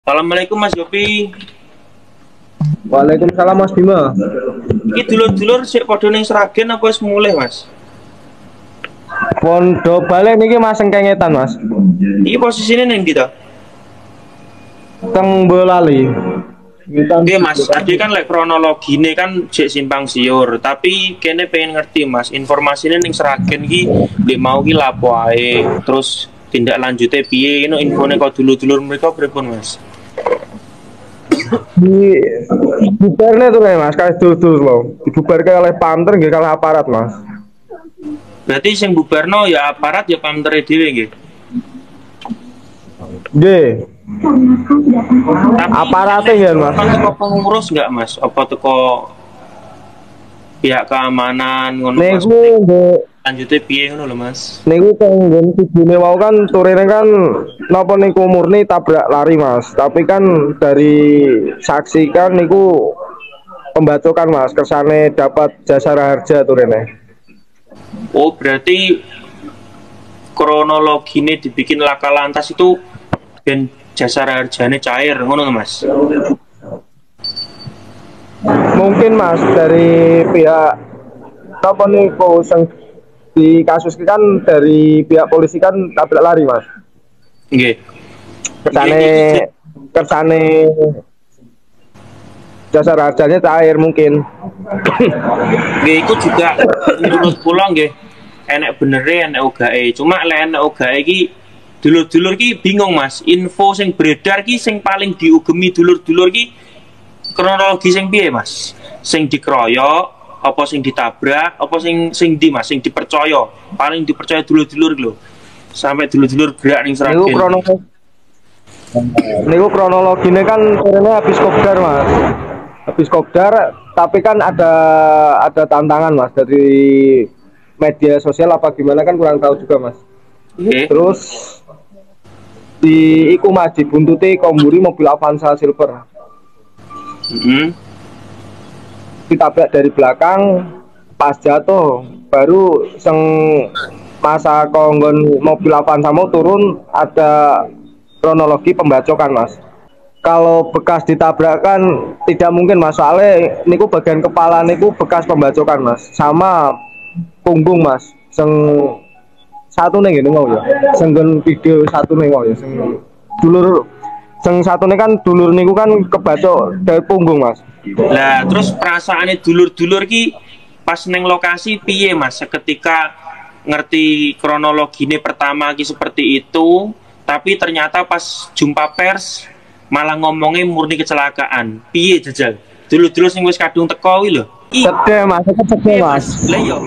Assalamualaikum Mas Yopi. Waalaikumsalam Mas Bima. Iki dulur-dulur sik padha ning Sragen apa wis mulih, Mas? Pondo balik niki Mas sengkengetan Mas. Iki posisine ning ndi to? Teng Boyolali. Ngitan Oke Mas, tadi kan lek kronologine kan sik simpang siur, tapi kene pengen ngerti Mas, informasinya ning Sragen ki ndek mau ki lapo ae, terus tindak lanjutnya piye, ini infone kok dulur-dulur mereka pripun Mas? di bubarnya tuh kayak Mas, kayak dul loh. Dibubarkan oleh Pamter nggih kalah aparat Mas. Berarti sing bubarno ya aparat ya pamtere dhewe nggih. Nggih. Tapi Aparatnya ya Mas. teko pengurus nggak Mas? Apa teko pihak keamanan ngono Mas? Niku nggih Lanjutnya piye ngono lho Mas? niku kanggen tujune wau kan turine kan napa niku murni tabrak lari Mas. Tapi kan dari saksi kan niku pembacokan Mas, kersane dapat jasara harja turine. Oh, berarti kronologinya dibikin laka lantas itu dan jasa harganya cair, ngono nggak, Mas? Mungkin Mas dari pihak apa nih sing di kasus ini kan dari pihak polisi kan tabrak lari Mas. Nggih. Kersane kersane jasa harganya cair mungkin. Nggih, iku juga menurut kula nggih enek benere enek ugae. Cuma lek enek ugae iki dulur-dulur ki bingung Mas. Info sing beredar ki sing paling diugemi dulur-dulur ki kronologi sing piye Mas? Sing dikeroyok, apa sing ditabrak, apa sing ndi Mas? Sing dipercaya. Paling dipercaya dulur-dulur lho. Sampai dulur-dulur gerak ning Sragen. Niku kronologinya kan turunnya habis kopdar Mas. Habis kopdar tapi kan ada tantangan Mas dari media sosial apa gimana kan kurang tahu juga Mas. Nggih. Terus di iku Mas dibuntuti komburi mobil Avanza Silver. Ditabrak dari belakang, pas jatuh baru masa konggon mobil Avanza mau turun ada kronologi pembacokan Mas. Kalau bekas ditabrak kan tidak mungkin Mas, soalnya niku bagian kepala niku bekas pembacokan Mas, sama punggung Mas. Satu nih gini mau ya, senggen video satu nih mau ya, dulur satu nih kan dulur niku kan kebacok dari punggung Mas. Lah terus perasaannya dulur-dulur ki pas neng lokasi piye Mas? Seketika ngerti kronologinya pertama ki seperti itu, tapi ternyata pas jumpa pers malah ngomongnya murni kecelakaan. Piye jajal? Dulur-dulur sing wis kadung teko kuwi lho. Sedih Mas, sedih Mas. Lah iya.